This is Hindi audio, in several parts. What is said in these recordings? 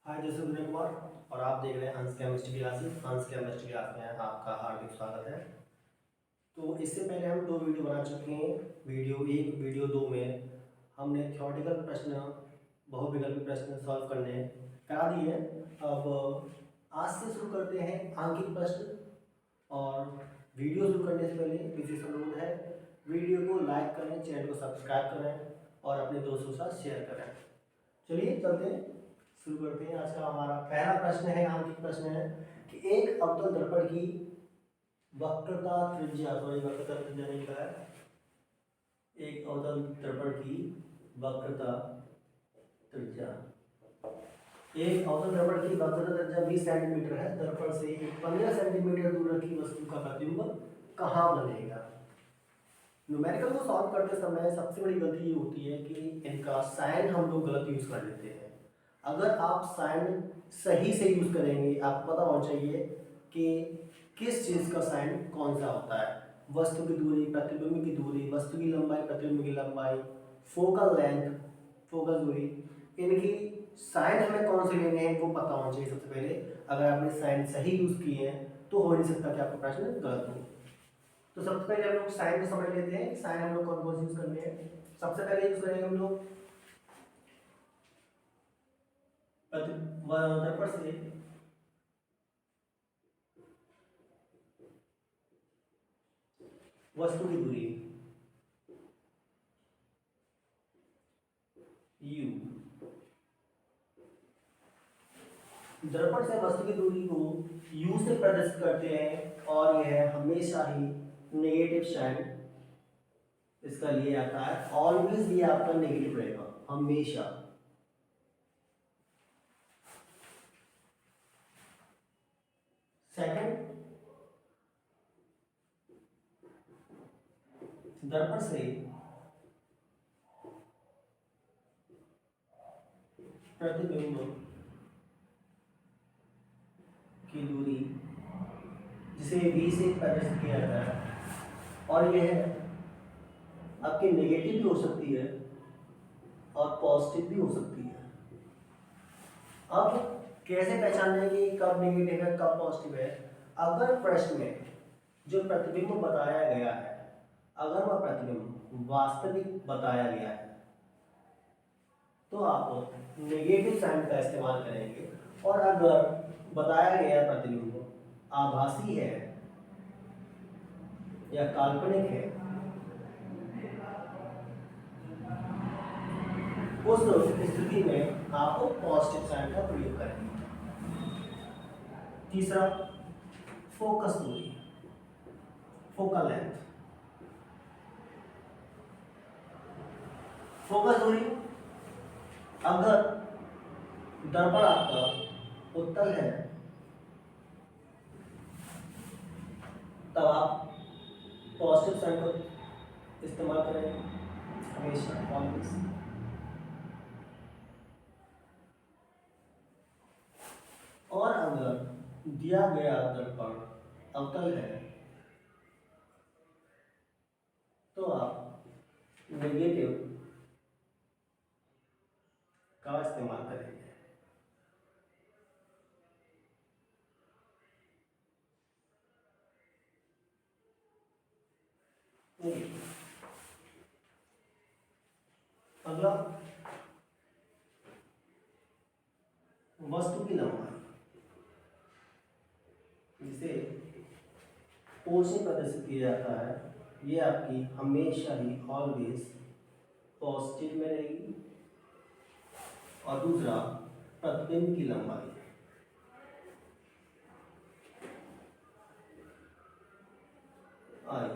Hi, this is Vinay Kumar और आप देख रहे हैं हंस केमिस्ट्री क्लासेस। हंस केमिस्ट्री क्लास में आपका हार्दिक स्वागत है। तो इससे पहले हम दो वीडियो बना चुके हैं। वीडियो 1 वीडियो 2 में हमने थ्योरेटिकल प्रश्न, बहुविकल्पी प्रश्न सॉल्व करने करा दिए हैं। अब आज से शुरू करते हैं आंकिक प्रश्न। और वीडियो शुरू करने से पहले विशेष अनुरोध है, वीडियो को लाइक करें, चैनल को सब्सक्राइब करें और अपने दोस्तों के साथ शेयर करें। चलिए चलते हैं, शुरू करते हैं। आज का हमारा पहला प्रश्न है, आंकिक प्रश्न है कि एक अवतल दर्पण की वक्रता त्रिज्या, सॉरी वक्रता त्रिज्या नहीं लिखा है, एक अवतल दर्पण की वक्रता त्रिज्या, एक अवतल दर्पण की वक्रता त्रिज्या 20 सेंटीमीटर है। दर्पण से एक 15 सेंटीमीटर दूर रखी वस्तु का प्रतिबिंब कहाँ बनेगा। न्यूमेरिकल को सॉल्व करते समय सबसे बड़ी गलती ये होती है कि इनका साइन हम लोग गलत यूज कर लेते हैं। अगर आप साइन सही से यूज करेंगे, आपको पता होना चाहिए कि किस चीज का साइन कौन सा होता है। वस्तु की दूरी, प्रतिबिंब की दूरी, वस्तु की लंबाई, प्रतिबिंब की लंबाई, फोकल लेंथ, फोकल दूरी, इनकी साइन हमें कौन से लेने हैं वो पता होना चाहिए सबसे पहले। अगर आपने साइन सही यूज किए हैं तो हो नहीं सकता कि आपका प्रश्न गलत हो। तो सबसे पहले हम लोग साइन को समझ लेते हैं कि साइन हम लोग कौन कौन से यूज करने हैं। सबसे पहले यूज करेंगे हम लोग दर्पण से वस्तु की दूरी u, दर्पण से वस्तु की दूरी को u से प्रदर्शित करते हैं और यह हमेशा ही नेगेटिव साइन इसका लिए आता है। ऑलवेज ये आपका नेगेटिव रहेगा, हमेशा। सेकंड, दर्पण से प्रतिबिंब की दूरी जिसे v से प्रदर्शित किया जाता है और यह आपकी नेगेटिव भी हो सकती है और पॉजिटिव भी हो सकती है। अब कैसे पहचानने कि कब नेगेटिव है कब पॉजिटिव है। अगर प्रश्न में जो प्रतिबिंब बताया गया है, अगर वह प्रतिबिंब वास्तविक बताया गया है तो आप नेगेटिव साइन का इस्तेमाल करेंगे। और अगर बताया गया प्रतिबिंब आभासी है या काल्पनिक है, उस स्थिति में आप पॉजिटिव साइन का प्रयोग करेंगे। तीसरा, फोकस दूरी, फोकल लेंथ। फोकस दूरी, अगर दर्पण आपका उत्तल है तब आप पॉजिटिव साइन का इस्तेमाल करेंगे हमेशा, ऑलवेज। और अगर दिया गया दर्पण अवतल है तो आप नेगेटिव का इस्तेमाल करेंगे। अगला, वस्तु की लंबाई, जिसे ओ से प्रदर्शित किया जाता है, ये आपकी हमेशा ही ऑलवेज पॉजिटिव में रहेगी। और दूसरा, प्रतिबिंब की लंबाई, आई,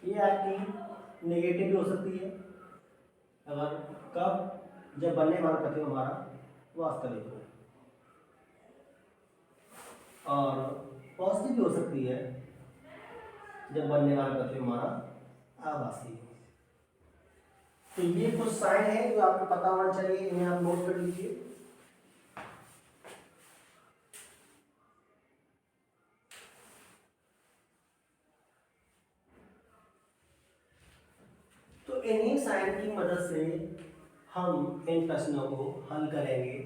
ये आपकी नेगेटिव भी हो सकती है। अगर कब, जब बनने वाला प्रतिबिंब हमारा वास्तविक हो। और पॉजिटिव भी हो सकती है जब बनने वाला प्रतिबिंब हमारा आभासी हो। तो ये कुछ साइन है जो आपको पता होना चाहिए, इन्हें आप नोट कर लीजिए। तो इन्हीं साइन की मदद से हम इन प्रश्नों को हल करेंगे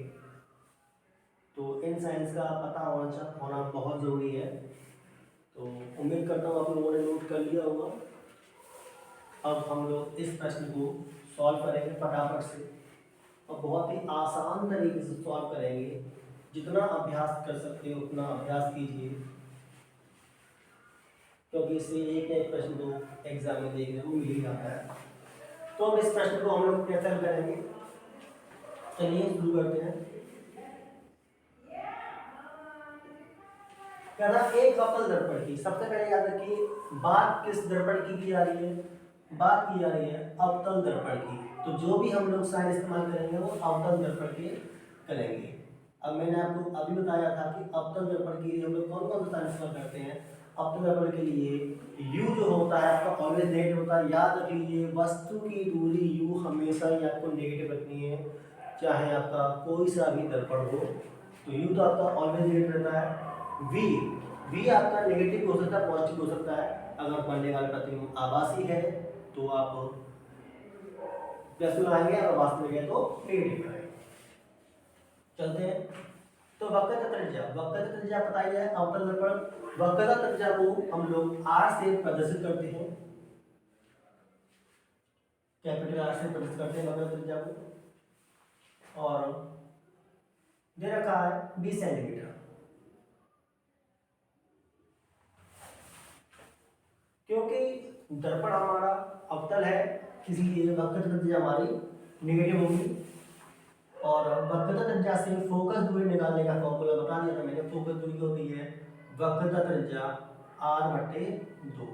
तो इन साइंस का पता होना बहुत ज़रूरी है। तो उम्मीद करता हूँ आप लोगों ने नोट कर लिया होगा। अब हम लोग इस प्रश्न को सॉल्व करेंगे फटाफट से, और बहुत ही आसान तरीके से सॉल्व करेंगे। जितना अभ्यास कर सकते हो उतना अभ्यास कीजिए, क्योंकि इससे एक ना एक प्रश्न तो एग्जाम में देखने को मिल ही जाता है। तो अब इस प्रश्न को हम लोग कैसे हल करेंगे, चलिए शुरू करते हैं। कहना एक अवतल दर्पण की, सबसे पहले याद रखिए बात किस दर्पण की जा रही है, बात की जा रही है अवतल दर्पण की। तो जो भी हम लोग साइन इस्तेमाल करेंगे वो अवतल दर्पण के करेंगे। अब मैंने आपको अभी बताया था कि अवतल दर्पण के लिए हम लोग कौन कौन सा साइन इस्तेमाल करते हैं। अवतल दर्पण के लिए u जो होता है आपका ऑलवेज नेगेटिव होता है। याद रख लीजिए वस्तु की दूरी u हमेशा ही आपको नेगेटिव रखनी है, चाहे आपका कोई सा भी दर्पण हो। तो u तो आपका ऑलवेज नेगेटिव रहता है। v आपका नेगेटिव हो सकता है, पॉजिटिव हो सकता है। अगर पढ़ने वाले प्रतिबिंब आभासी है तो आप प्लस लगाएंगे, अगर वास्तविक है तो नेगेटिव लगाएंगे। चलते हैं। तो वक्रता त्रिज्या पता ही है अवतल दर्पण। वक्रता त्रिज्या को हम लोग r से प्रदर्शित करते हैं, कैपिटल R से प्रदर्शित करते हैं वक्रता त्रिज्या को, और दे रखा है 20 सेंटीमीटर। क्योंकि दर्पण हमारा अवतल है इसलिए वक्रता त्रिज्या हमारी नेगेटिव होगी। और वक्रता त्रिज्या से फोकस दूरी निकालने का फॉर्मूला बता दिया था मैंने। फोकस दूरी होती है वक्रता त्रिज्या r/2।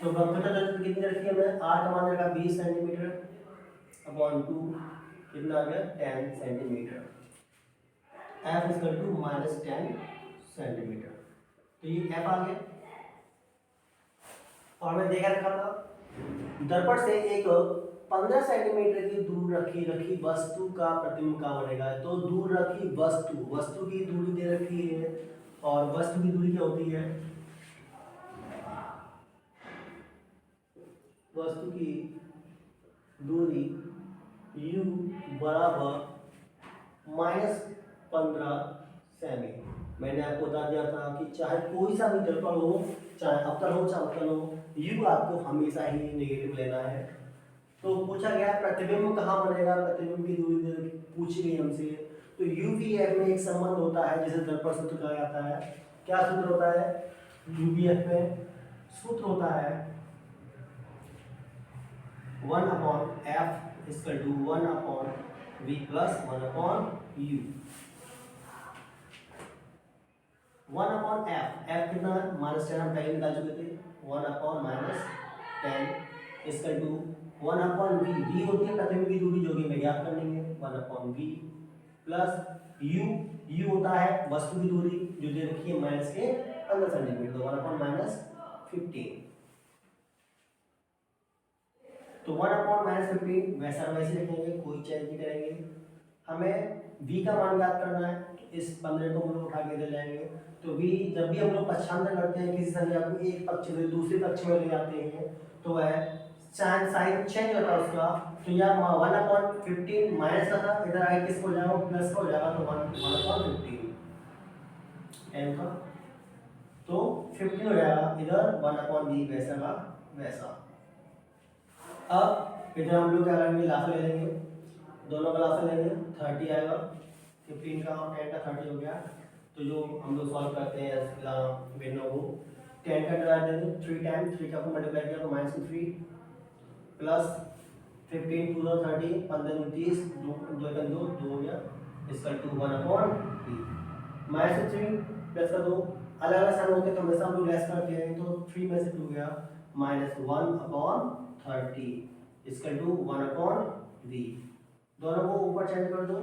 तो वक्रता त्रिज्या कितनी रखी है मैं, r का मान रखा 20 सेंटीमीटर अपॉन 2, कितना आ गया 10 centimetre. f equal to -10 centimetre. तो ये f आ गया। और मैं देखा रखा था दर्पण से एक 15 सेंटीमीटर की दूर रखी वस्तु का प्रतिबिंब कहाँ बनेगा। तो दूर रखी वस्तु की दूरी दे रखी है, और वस्तु की दूरी क्या होती है, वस्तु की दूरी u बराबर -15 सेमी। मैंने आपको बता दिया था कि चाहे कोई सा भी दर्पण हो, चाहे अवतल हो चाहे अवतल हो, u आपको हमेशा ही नेगेटिव लेना है। तो पूछा गया प्रतिबिंब कहाँ बनेगा, प्रतिबिंब की दूरी पूछी गई हमसे। तो UVF में एक संबंध होता है जिसे दर्पण सूत्र कहा जाता है। क्या सूत्र होता है UVF में, सूत्र होता है 1/f equal to 1/v plus 1/u। 1/f, f कितना है -10 हम पहले निकाल चुके थे। 1/-10 इक्वल टू 1/v, v होती है प्रतिबिंब की दूरी जो कि हमें ज्ञात करनी है, 1/v प्लस u होता है वस्तु की दूरी जो दे रखी है -15 सेंटीमीटर, तो 1/-15। तो 1/-15 वैसा वैसे रखेंगे, कोई चेंज नहीं करेंगे। हमें v का मान ज्ञात करना है, तो इस 15 को हम लोग उठा के इधर लाएंगे। तो v जब भी हम लोग पक्षांतर करते हैं किसी संख्या को एक पक्ष से दूसरे पक्ष में ले जाते हैं तो वह साइन चेंज होता है उसका। तो यहाँ 1/15 माइनस का था, इधर आगे किस हो जाएगा प्लस का हो जाएगा, तो 1/15 m का, तो 15 हो जाएगा इधर 1/v वैसा का वैसा। अब इधर हम लोग क्या करेंगे, लाफा ले लेंगे, दोनों का लाफा लेंगे, 30 आएगा, 15 का और 10 का 30 हो गया। तो जो हम लोग सॉल्व करते हैं बिंदुओं को, 10 का डिवाइड देंगे 3 टाइम, 3 का मल्टीप्लाई किया तो -3 प्लस 15 2 30, 15 30, 2 हो गया इसका 2 1/3 -3 प्लस का 2 अलग अलग साइन होते हैं तो हमेशा हम लोग लेस करते हैं। तो 3 में से 2 गया -1/30 इसका 2 1/v। दोनों को ऊपर चेंज कर दो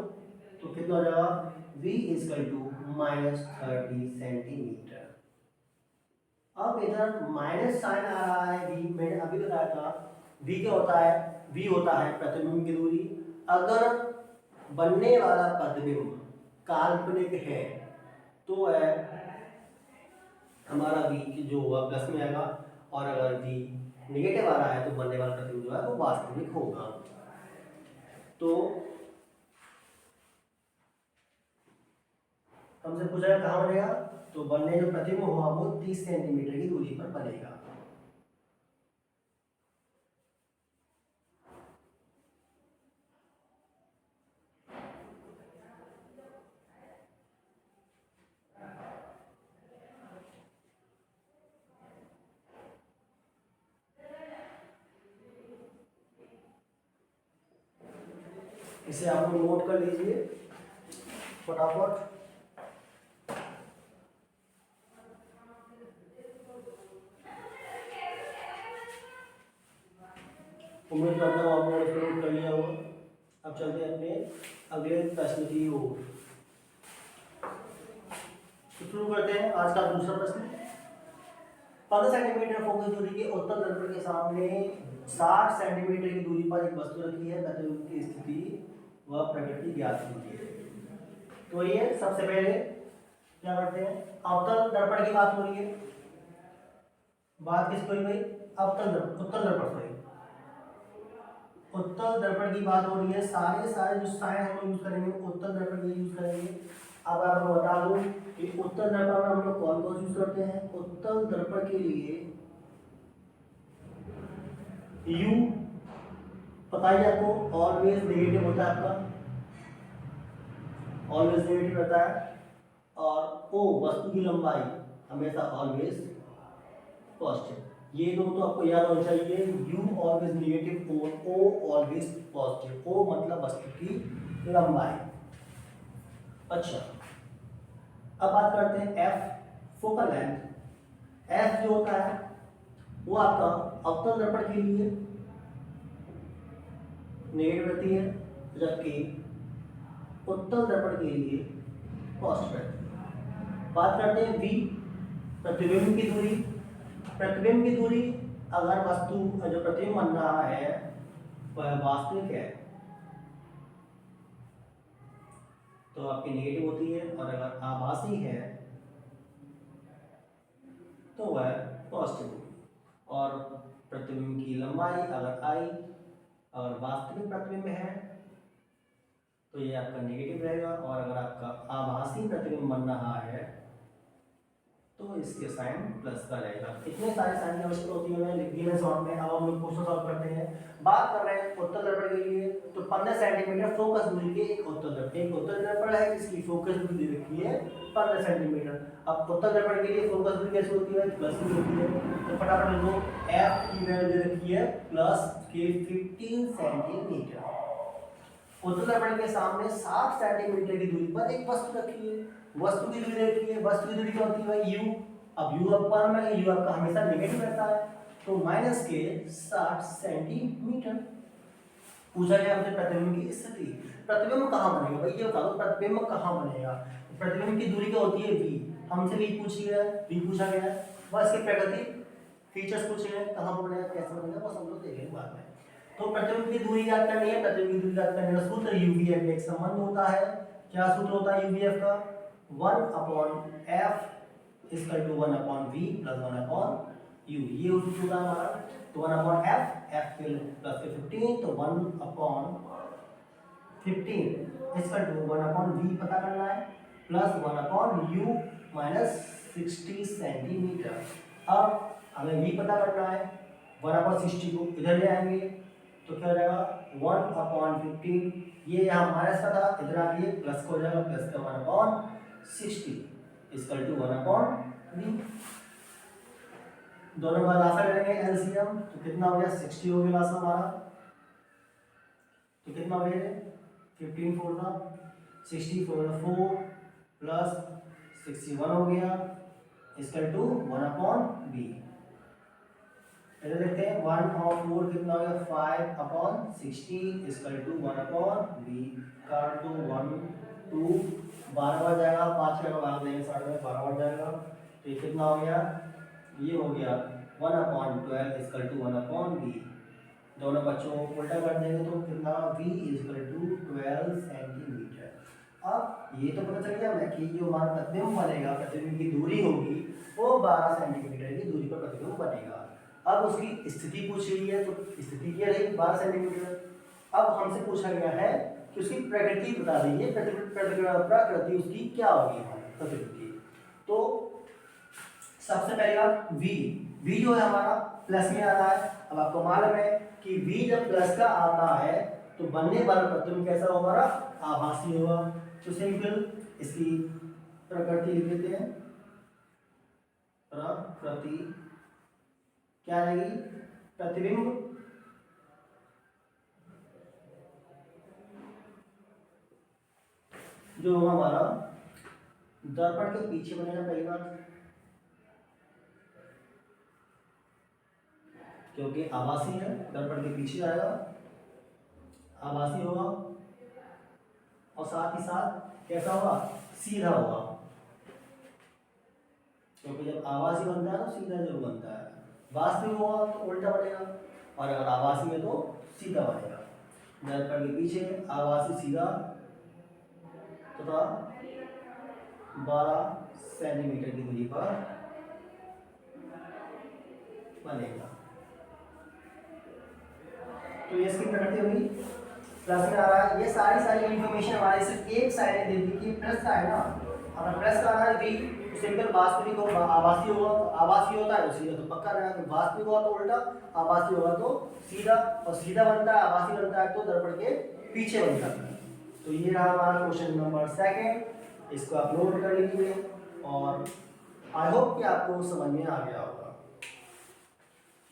तो कितना हो जाएगा v इक्वल टू -30 सेंटीमीटर। अब इधर माइनस साइन आ रहा है v, मैंने अभी बताया था v क्या होता है, v होता है प्रतिबिंब की दूरी। अगर बनने वाला प्रतिबिंब काल्पनिक है तो हमारा v जो होगा प्लस में आएगा, और अगर v नेगेटिव आ रहा है तो बनने वाला प्रतिबिंब जो है वो वास्तविक होगा। तो हमसे पूछा है कहाँ बनेगा, तो बनने जो प्रतिबिंब हुआ वो 30 सेंटीमीटर की दूरी पर बनेगा। इसे आप लोग नोट कर लीजिए फटाफट। उम्मीद करता हूँ आप लोगों ने नोट कर लिया होगा। अब चलते हैं अपने अगले प्रश्न की ओर। तो शुरू करते हैं आज का दूसरा प्रश्न। 15 सेंटीमीटर फोकस दूरी के उत्तल दर्पण के सामने 60 सेंटीमीटर की दूरी पर एक वस्तु रखी है, प्रतिबिंब की स्थिति व प्रकृति ज्ञात कीजिए। तो ये सबसे पहले क्या करते हैं, अवतल दर्पण की बात हो रही है। बात किसको हुई भाई, अवतल दर्पण, उत्तल दर्पण सॉरी, उत्तल दर्पण की बात हो रही है। सारे जो साइन हम यूज करेंगे उत्तल दर्पण के यूज करेंगे। अब आपको बता दूं कि उत्तल दर्पण में हम लोग कौन कौन यूज करते हैं। उत्तल दर्पण के लिए U पता ही आपको ऑलवेज नेगेटिव होता है, आपका ऑलवेज नेगेटिव रहता है। और O वस्तु की लंबाई हमेशा ऑलवेज पॉजिटिव। ये दो तो आपको याद होना चाहिए, U ऑलवेज नेगेटिव और O ऑलवेज पॉजिटिव। O मतलब वस्तु की लंबाई। अच्छा, अब बात करते हैं F फोकल लेंथ। F जो होता है वो आपका अवतल दर्पण के लिए नेगेटिव रहती है, जबकि उत्तल दर्पण के लिए पॉजिटिव रहती है। बात करते हैं V प्रतिबिंब की दूरी। प्रतिबिंब की दूरी अगर वस्तु जो प्रतिबिंब बन रहा है वह वास्तविक है तो आपकी नेगेटिव होती है, और अगर आभासी है तो वह पॉजिटिव होगी। और प्रतिबिंब की लंबाई अगर I अगर वास्तविक प्रतिबिंब है तो ये आपका नेगेटिव रहेगा, और अगर आपका आभासी प्रतिबिंब बन रहा है तो इसके साइन प्लस का रहेगा। इतने सारे साइन की आवश्यकता होती है, मैंने लिख दिया है शॉर्ट में। अब हम लोग क्वेश्चन सॉल्व करते हैं। बात कर रहे हैं उत्तल दर्पण के लिए, तो 15 सेंटीमीटर फोकस दूरी के एक उत्तल दर्पण है जिसकी फोकस दूरी रखी है 15 सेंटीमीटर। अब उत्तल दर्पण के लिए फोकस दूरी कैसे होती है, प्लस की होती है। तो फटाफट लिखो, एफ की वैल्यू रखी है प्लस के 15 सेंटीमीटर। उत्तल दर्पण के सामने 60 सेंटीमीटर की दूरी पर एक वस्तु रखी है। वस्तु की दूरी रखी है, वस्तु की दूरी क्या होती है भाई, U। अब U अपर में U आपका हमेशा नेगेटिव रहता है, तो माइनस के 60 सेंटीमीटर। पूछा गया हमसे प्रतिबिंब की स्थिति। प्रतिबिंब कहाँ बनेगा भाई, ये बता दो प्रतिबिंब कहाँ बनेगा। प्रतिबिंब की दूरी क्या होती है V। हमसे V पूछ लिया है, V पूछा गया है, बस इसके प्राकृतिक फीचर्स पूछे हैं, कहाँ पर बनेगा कैसे बनेगा वो सब लोग देखेंगे बाद में। तो प्रतिबिंब की दूरी याद करनी है, प्रतिबिंब की दूरी याद करने का सूत्र UVF में एक संबंध होता है। क्या सूत्र होता है UVF का, 1/f = 1/v + 1/u। ये सूत्र होता है हमारा। तो 1/f, f के प्लस के 15, तो 1/15 = 1/v पता करना है, प्लस 1/u माइनस 60 सेंटीमीटर। अब हमें v पता करना है, 1/60 को इधर ले आएंगे तो क्या हो जाएगा 1/15। ये यहाँ माइनस का था, इधर आ गया प्लस को हो जाएगा, प्लस का 1/60 = 1/v। दोनों का लासा करेंगे एलसीएम, तो कितना हो गया 60 हो गया लासा हमारा। तो कितना हो गया 15 4 का 60 4 प्लस 61 हो गया = 1/v। इधर देखते हैं 1/4 कितना हो गया 5/60 = 1/v। काट दो 1 2 12 बार जाएगा, 5 का भाग देंगे 60 में 12 बार जाएगा, तो ये कितना हो गया, ये हो गया 1/12 = 1/v। दोनों बच्चों को उल्टा कर देंगे तो कितना v = 12 सेंटीमीटर। अब ये तो पता चल गया हमें कि जो हमारा प्रतिबिंब बनेगा, प्रतिबिंब की दूरी होगी वो 12 सेंटीमीटर की दूरी पर प्रतिबिंब बनेगा। अब उसकी स्थिति पूछ रही है, तो स्थिति क्या रही 12 सेंटीमीटर। अब हमसे पूछा गया है कि उसकी प्रकृति बता दीजिए, प्रकृति उसकी क्या होगी प्रकृति। तो सबसे पहले बात v जो है हमारा प्लस में आता है। अब आपको मालूम है कि v जब प्लस का आता है तो बनने वाला प्रतिबिंब कैसा होगा हमारा, आभासी होगा। तो सिंपल इसकी प्रकृति लिख देते हैं, प्रकृति क्या रहेगी, प्रतिबिंब जो होगा हमारा दर्पण के पीछे बनेगा। पहली बात क्योंकि आभासी है, दर्पण के पीछे आएगा, आभासी होगा, और साथ ही साथ कैसा होगा, सीधा होगा। क्योंकि जब आभासी बनता है तो सीधा जरूर बनता है, वास्तविक होगा तो उल्टा बनेगा, और अगर आभासी में तो सीधा बनेगा। दर्पण के पीछे आभासी सीधा तथा 12 सेंटीमीटर की दूरी पर बनेगा। तो ये इसकी प्रकृति होगी, प्लस में आ रहा है। ये सारी इंफॉर्मेशन हमारे सिर्फ एक साइड में दे दी कि प्लस का है ना, अगर प्लस का आ रहा है भी सिंपल वास्तविक होगा, आभासी होगा, आभासी होता है तो सीधा तो पक्का रहेगा, तो वास्तविक होगा तो उल्टा, आभासी होगा तो सीधा, और सीधा बनता है आभासी बनता है तो दर्पण के पीछे बनता है। तो ये रहा हमारा क्वेश्चन नंबर 2, इसको आप नोट कर लीजिए, और आई होप कि आपको समझ में आ गया होगा।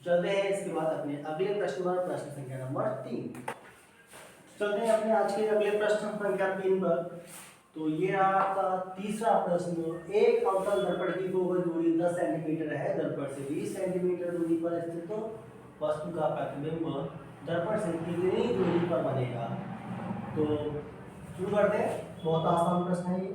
चलते हैं इसके बाद अपने अगले प्रश्न पर, प्रश्न संख्या नंबर 3। चलते हैं अपने आज के अगले प्रश्न संख्या 3 पर। तो ये रहा आपका तीसरा प्रश्न। एक अवतल दर्पण की फोकस दूरी 10 सेंटीमीटर है, दर्पण से 20 सेंटीमीटर दूरी पर स्थित तो वस्तु का प्रतिबिंब दर्पण से कितनी दूरी पर बनेगा। तो शुरू करते हैं, बहुत आसान प्रश्न है ये।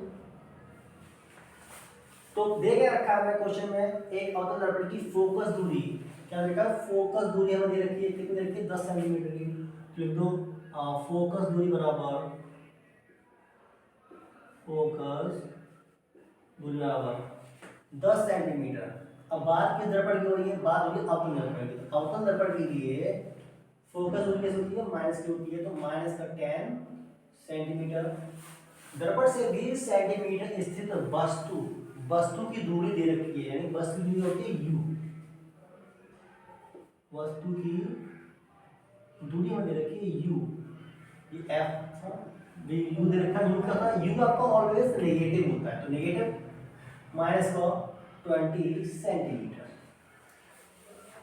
तो दे के रखा है क्वेश्चन में, एक अवतल दर्पण की फोकस दूरी, क्या देखा, फोकस दूरी हमें दे रखी है, कितनी दे रखी है, 10 सेंटीमीटर की। तो लिख दो फोकस दूरी बराबर, फोकस दूरी बराबर 10 सेंटीमीटर। अब बात किस दर्पण की हो रही है, बात होगी अवतल दर्पण की। तो अवतल दर्पण के लिए फोकस दूरी कैसे होती है, माइनस की होती है, तो माइनस का 10 सेंटीमीटर। दर्पण से 20 सेंटीमीटर स्थित वस्तु की दूरी दे रखी है, यानी वस्तु की दूरी होती है u, वस्तु की दूरी हमें दे रखी है u, ये f u दे रखा है। u का था, u आपका ऑलवेज नेगेटिव होता है, तो नेगेटिव माइनस का 20 सेंटीमीटर।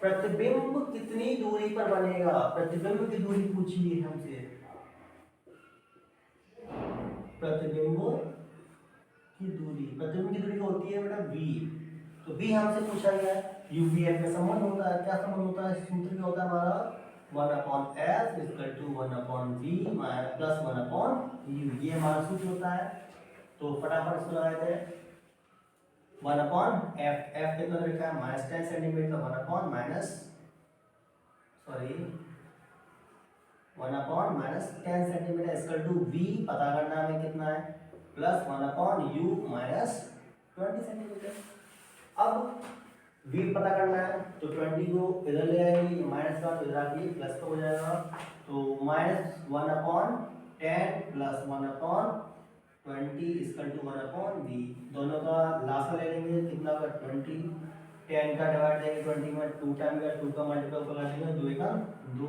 प्रतिबिंब कितनी दूरी पर बनेगा, प्रतिबिंब की दूरी पूछी है हमसे, प्रतिबिंब की दूरी होती है बेटा v। तो v हमसे पूछा गया है, UVF में संबंध होता है, क्या संबंध होता है, सूत्र क्या होता है हमारा 1/f = 1/v प्लस 1/u, ये हमारा सूत्र होता है। तो फटाफट इसको लगा देते हैं, 1/f, f कितना लिखा है -10 सेंटीमीटर, 1/- -10 सेंटीमीटर = v, पता करना हमें कितना है, प्लस 1/u -20 सेंटीमीटर। अब v पता करना है, तो 20 को इधर ले आएंगे, माइनस का तो इधर आके प्लस का हो जाएगा। तो -1/10 प्लस 1/20 = 1/v। दोनों का लासा ले लेंगे, कितना होगा 20, 10 का डिवाइड देंगे 20 में, 2 टाइम का 2 का मल्टीप्लाई ऊपर कर देंगे, 2 का 2,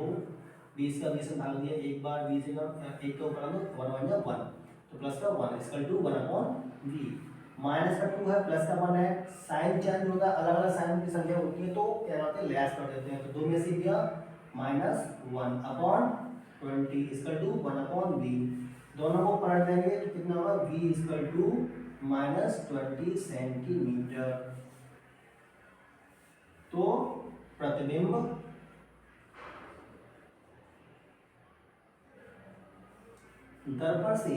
20 का 20 में भाग दिया, एक बार 20 का 1 के ऊपर 1 1, तो प्लस का 1 = 1/v। माइनस का 2 है, प्लस का 1 है, साइन चेंज होता है, अलग अलग साइन की संख्या होती है तो क्या कहते हैं लेस कर देते हैं। तो 2 में से दिया -1/20 = 1/v। दोनों को पलट देंगे तो कितना होगा, v = -20 सेंटीमीटर। तो प्रतिबिंब दर्पण से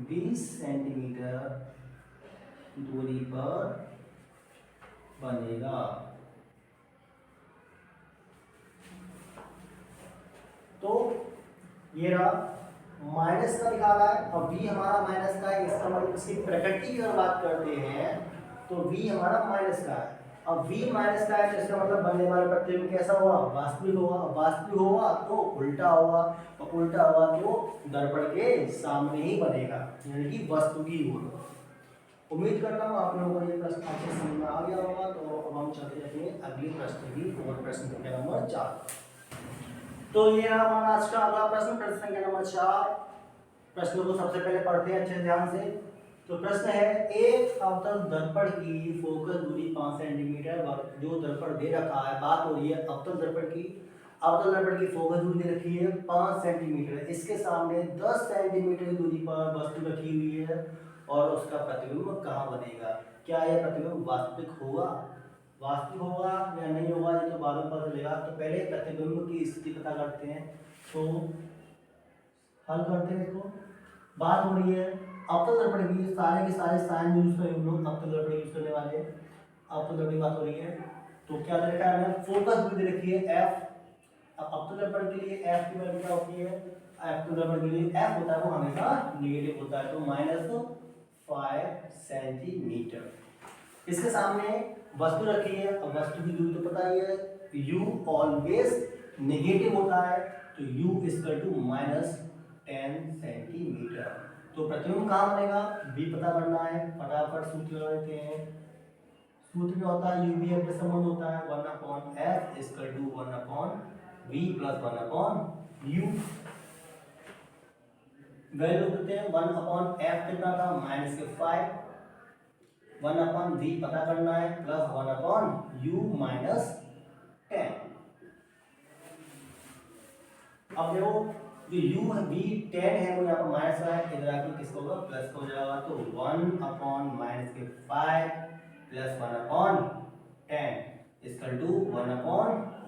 20 सेंटीमीटर दूरी पर बनेगा। तो ये रहा माइनस का लिखा रहा है, और v हमारा माइनस का है, इसका मतलब इसकी प्रकृति की अगर बात करते हैं तो v हमारा माइनस का है। अब v माइनस का है तो इसका मतलब बनने वाला प्रतिबिंब कैसा होगा, वास्तविक होगा। वास्तविक होगा तो उल्टा होगा, और उल्टा होगा तो दर्पण के सामने ही बनेगा, यानी कि वस्तु की ओर। उम्मीद करता हूँ आप लोगों को ये प्रश्न अच्छे से समझ में आ गया होगा। तो अब हम चलते हैं अपने अगले प्रश्न की ओर, प्रश्न संख्या नंबर 4। तो ये रहा हमारा आज का अगला प्रश्न, प्रश्न संख्या नंबर 4। प्रश्न को सबसे पहले पढ़ते हैं अच्छे ध्यान से। तो प्रश्न है, एक अवतल दर्पण की फोकस दूरी 5 सेंटीमीटर, जो दर्पण दे रखा है, बात हो रही है अवतल दर्पण की। अवतल दर्पण की फोकस दूरी दे रखी है 5 सेंटीमीटर, इसके सामने 10 सेंटीमीटर की दूरी पर वस्तु रखी हुई है और उसका प्रतिबिंब कहाँ बनेगा। क्या यह प्रतिबिंब वास्तविक होगा, वास्तविक होगा या नहीं होगा, ये तो बाद में पता चलेगा। तो पहले प्रतिबिंब की स्थिति पता करते हैं, तो हल करते हैं इसको। बात हो रही है अवतल दर्पण की, सारे के सारे साइन यूज करेंगे हम लोग, अवतल दर्पण यूज करने वाले हैं। अवतल दर्पण की बात हो रही है, तो क्या दे रखा है हमें, फोकस दूरी दे रखी है f। अब अवतल दर्पण के लिए f की वैल्यू क्या होती है, अवतल दर्पण के लिए f होता है वो हमेशा नेगेटिव होता है, तो -5 सेंटीमीटर। इसके सामने वस्तु रखी है, अब वस्तु की दूरी तो पता ही है, u ऑलवेज नेगेटिव होता है, तो u -10 सेंटीमीटर। तो प्रतिबिंब कहाँ बनेगा, v पता करना है, फटाफट सूत्र लगा देते हैं। सूत्र क्या होता है, UV के संबंध होता है 1/f = 1/v + 1/u। वैल्यू देते हैं 1/f कितना था, -5, 1/v पता करना है, प्लस 1/u -10। अब देखो जो u v 10 है वो यहाँ पर माइनस है, इधर आके किसका होगा, प्लस का हो जाएगा। तो 1/-5 प्लस 1/10 =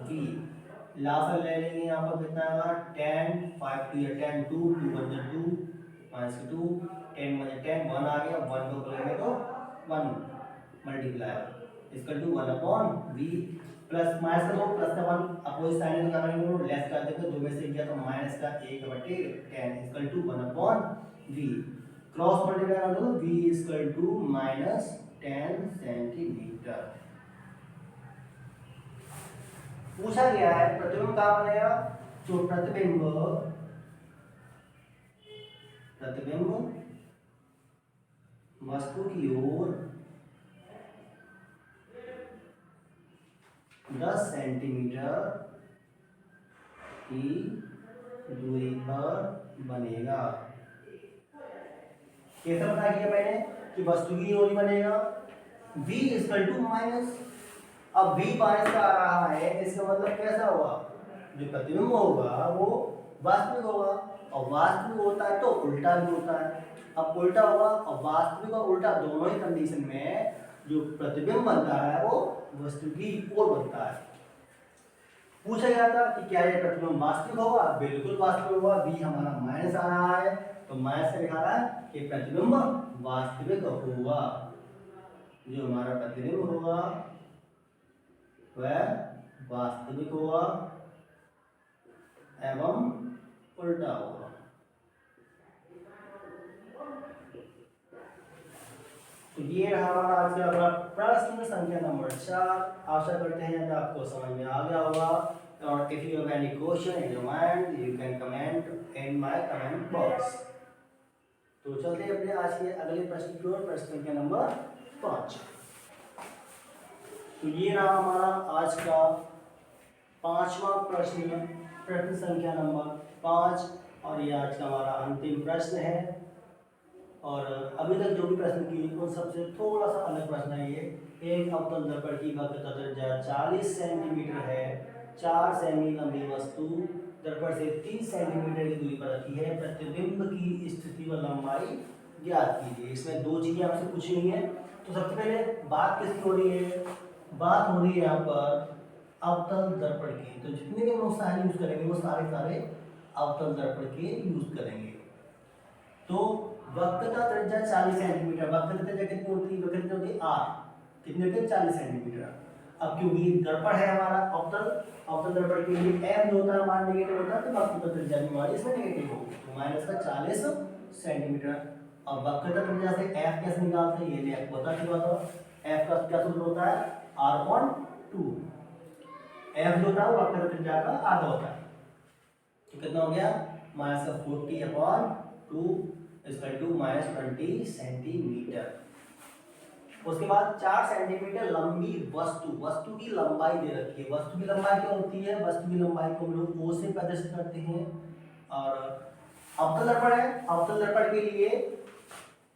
1/v। लास्ट ले लेंगे यहाँ पर कितना आएगा, 10, 5 2 10, 2 2 1 2 -2, 10 1 10, 1 आ गया, 1 को करेंगे तो 1 मल्टीप्लाई = 1/v। प्लस माइनस का 2 प्लस का 1 अपोजिट साइन है तो क्या करेंगे, लेस कर देंगे, 2 में से गया तो माइनस का 1/10 = 1/v। क्रॉस मल्टीप्लाई कर दो, v = -10 सेंटीमीटर। पूछा गया है प्रतिबिंब कहाँ बनेगा, तो प्रतिबिंब वस्तु की ओर 10 सेंटीमीटर की दूरी पर बनेगा। कैसे पता किया मैंने कि वस्तु की ओर बनेगा, v = अब v माइनस का आ रहा है, इसका मतलब कैसा होगा, जो प्रतिबिंब होगा वो वास्तविक होगा, और वास्तविक होता है तो उल्टा भी होता है। अब उल्टा होगा, और वास्तविक और उल्टा दोनों ही कंडीशन में जो प्रतिबिंब बनता है वो वस्तु की ओर बनता है। पूछा गया था कि क्या यह प्रतिबिंब वास्तविक होगा, बिल्कुल वास्तविक होगा। v हमारा माइनस आ रहा है, तो माइनस से दिखा रहा है कि प्रतिबिंब वास्तविक होगा। जो हमारा प्रतिबिंब होगा वह वास्तविक होगा एवं उल्टा होगा। तो ये रहा हमारा आज का अगला प्रश्न संख्या नंबर 4। आशा करते हैं कि आपको समझ में आ गया होगा, और if you have any question in your mind you can comment in my comment box. तो चलते हैं अपने आज के अगले प्रश्न की ओर, प्रश्न संख्या नंबर 5। तो ये रहा हमारा आज का 5वां प्रश्न, प्रश्न संख्या नंबर 5, और ये आज का हमारा अंतिम प्रश्न है। और अभी तक जो भी प्रश्न किए उन सबसे थोड़ा सा अलग प्रश्न है ये। एक अवतल दर्पण की वक्रता त्रिज्या 40 सेंटीमीटर है, 4 सेमी लंबी वस्तु दर्पण से 30 सेंटीमीटर की दूरी पर रखी है, प्रतिबिंब की स्थिति व लंबाई ज्ञात कीजिए। इसमें दो चीजें आपसे पूछी हुई है। तो सबसे पहले बात किसकी हो रही है, बात हो रही है यहाँ पर अवतल दर्पण की। तो जितने भी हम सारे यूज करेंगे वो सारे अवतल दर्पण के यूज करेंगे। तो वक्रता त्रिज्या 40 सेंटीमीटर, वक्रता त्रिज्या कितनी होती है, वक्रता होती है r, कितनी होती है 40 सेंटीमीटर। अब क्योंकि दर्पण है हमारा अवतल दर्पण के लिए m जो होता है हमारा नेगेटिव होता है, तो वक्रता त्रिज्या भी हमारी इसमें नेगेटिव होगी, तो -40 सेंटीमीटर। अब वक्रता त्रिज्या से f कैसे निकालते हैं, ये f बता चुका था। f का क्या सूत्र होता है, r/2। f जो होता है वो वेक्टर त्रिज्या का आधा होता है। तो कितना हो गया -40/2 -20 सेंटीमीटर। उसके बाद 4 सेंटीमीटर लंबी वस्तु की लंबाई दे रखी है। वस्तु की लंबाई क्या होती है? वस्तु की लंबाई को हम लोग ओ से प्रदर्शित करते हैं। और अवतल दर्पण है, अवतल दर्पण के लिए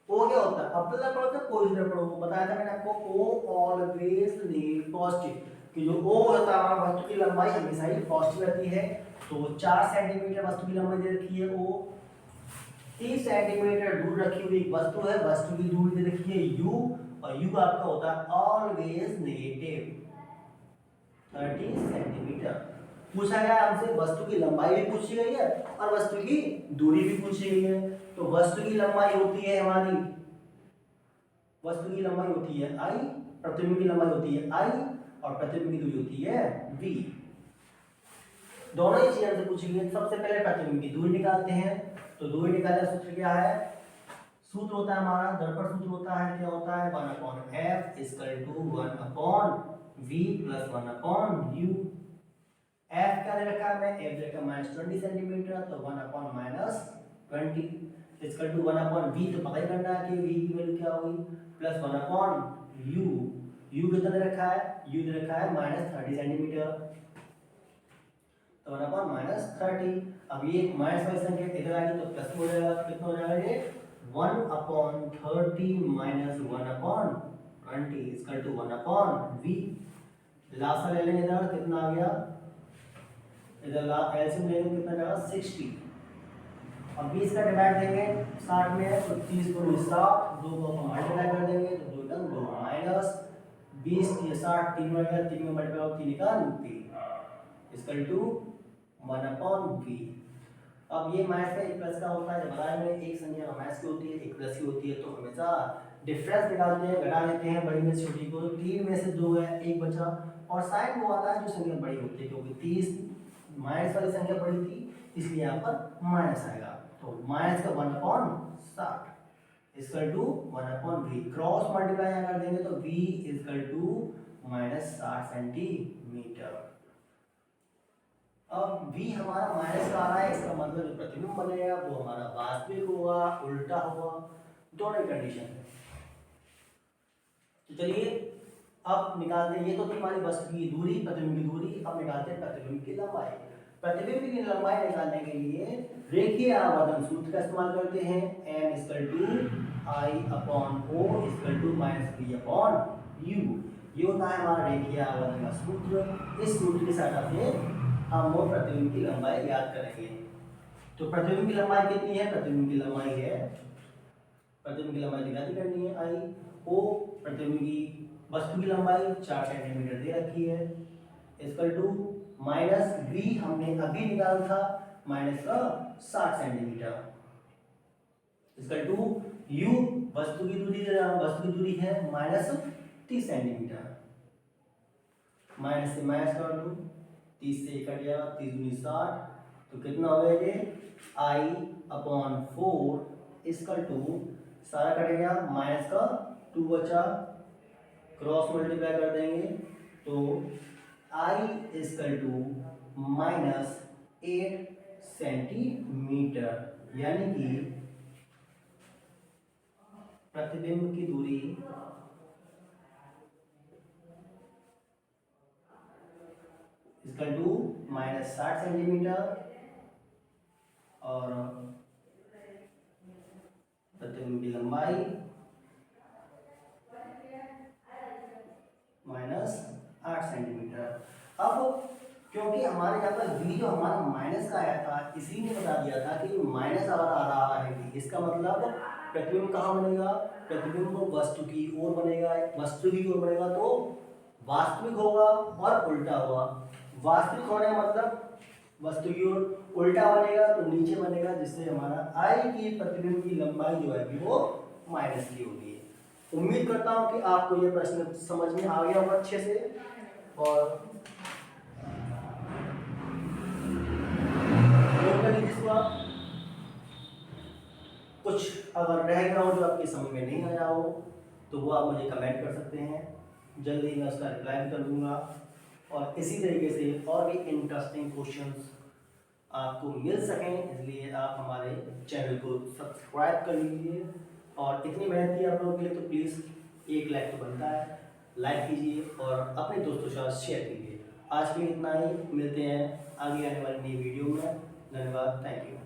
ओ क्या होता है? अवतल दर्पण होता है पॉजिटिव दर्पण। वो बताया था मैंने आपको, ओ ऑलवेज नीड पॉजिटिव, कि जो ओ होता है हमारा वस्तु की लंबाई हमेशा ही पॉजिटिव रहती है। तो 4 सेंटीमीटर वस्तु की लंबाई दे रखी है ओ। 30 सेंटीमीटर दूर रखी हुई वस्तु है, वस्तु की दूरी दे रखी है u, और u आपका होता है ऑलवेज नेगेटिव 30 सेंटीमीटर। पूछा गया हमसे वस्तु की लंबाई भी पूछी गई है और वस्तु की दूरी भी पूछी गई है। तो वस्तु की लंबाई होती है हमारी, वस्तु की लंबाई होती है i, प्रतिबिंब की लंबाई होती है i, और प्रतिबिंब की दूरी होती है v। दोनों ही चीजें से पूछी गई है। सबसे पहले प्रतिबिंब की दूरी निकालते हैं। तो दूरी निकालने का सूत्र क्या है? सूत्र होता है हमारा, दर्पण सूत्र होता है, क्या होता है? 1/f = 1/v + 1/u। f क्या दे रखा है? मैं f दे रखा है -20 सेंटीमीटर, तो 1/-20 = 1/v। तो पता ही करना है कि v की वैल्यू क्या होगी, प्लस 1/u। u कितना दे रखा है? u दे रखा है -30 सेंटीमीटर, तो 1/-30। अब ये माइनस वाली संख्या इधर आएगी तो प्लस हो जाएगा। तो कितना हो जाएगा ये? 1/30 - 1/20 = 1/v। लासा ले लेंगे इधर, कितना आ गया? इधर एलसीएम लेंगे कितना जाएगा? 60। अब 20 का डिवाइड देंगे 60 में, तो 30 × 7, 2 को मल्टीप्लाई कर देंगे तो 2 × 2 माइनस 20 ये 60 3 में गया, 3 में मल्टीप्लाई 3 का 3 = 1/v। अब ये माइनस का एक प्लस का होता है। जब बताया मैंने एक संख्या माइनस की होती है, एक प्लस की होती है, तो हमेशा डिफरेंस निकालते हैं, घटा लेते हैं बड़ी में से छोटी को। 3 में से 2 है, 1 बचा, और साइन वो आता है जो संख्या बड़ी होती है, क्योंकि 30 माइनस वाली संख्या बड़ी थी इसलिए यहाँ पर माइनस आएगा। तो माइनस का 1/60 = 1/v। क्रॉस मल्टीप्लाई यहाँ कर देंगे तो v = -60 सेंटीमीटर। अब v हमारा माइनस का आ रहा है, इसका मतलब जो प्रतिबिंब बनेगा वो हमारा वास्तविक होगा, उल्टा होगा, दोनों कंडीशन है। तो चलिए अब निकालते हैं। ये तो हमारी वस्तु की दूरी, प्रतिबिंब की दूरी। अब निकालते हैं प्रतिबिंब की लंबाई। प्रतिबिंब की लंबाई निकालने के लिए रेखीय आवर्धन सूत्र का इस्तेमाल करते हैं। m = I/O - v/u। ये होता है हमारा रेखीय आवर्धन का सूत्र। इस सूत्र के सहायता से हम वो प्रतिबिंब की लंबाई याद करेंगे। तो प्रतिबिंब की लंबाई कितनी है? प्रतिबिंब की लंबाई है, प्रतिबिंब की लंबाई निकाली करनी है I/O। प्रतिबिंब की वस्तु की लंबाई 4 सेंटीमीटर दे रखी है, -v हमने अभी निकाला था -60 सेंटीमीटर, u वस्तु की दूरी है -30 सेंटीमीटर। माइनस से माइनस कर दो, 30 से कट जाएगा, 30 × 60, तो कितना हो गया ये? I/4 = सारा कटेगा, माइनस का 2 बचा, क्रॉस मल्टीप्लाई कर देंगे तो I = -8 सेंटीमीटर, यानी कि प्रतिबिंब की दूरी -60 सेंटीमीटर और प्रतिबिंब की लंबाई -8 सेंटीमीटर। अब क्योंकि हमारे यहाँ पर v जो हमारा माइनस का आया था, इसी ने बता दिया था कि माइनस अगर आ रहा है v, इसका मतलब प्रतिबिंब कहाँ बनेगा? प्रतिबिंब वस्तु की ओर बनेगा, वस्तु की ओर बनेगा तो वास्तविक होगा और उल्टा होगा। वास्तविक होने का मतलब वस्तु की ओर उल्टा बनेगा तो नीचे बनेगा, जिससे हमारा I की प्रतिबिंब की लंबाई जो है वो माइनस की होगी। उम्मीद करता हूं कि आपको ये प्रश्न समझ में आ गया होगा अच्छे से, और कुछ अगर रह गया हो जो आपकी समझ में नहीं आया हो तो वो आप मुझे कमेंट कर सकते हैं। जल्दी मैं उसका रिप्लाई भी कर दूँगा। और इसी तरीके से और भी इंटरेस्टिंग क्वेश्चंस आपको मिल सकें, इसलिए आप हमारे चैनल को सब्सक्राइब कर लीजिए। और इतनी मेहनत की आप लोगों के लिए तो प्लीज़ एक लाइक तो बनता है, लाइक कीजिए और अपने दोस्तों के साथ शेयर कीजिए। आज के लिए इतना ही, मिलते हैं आगे आने वाली नई वीडियो में। धन्यवाद, थैंक यू।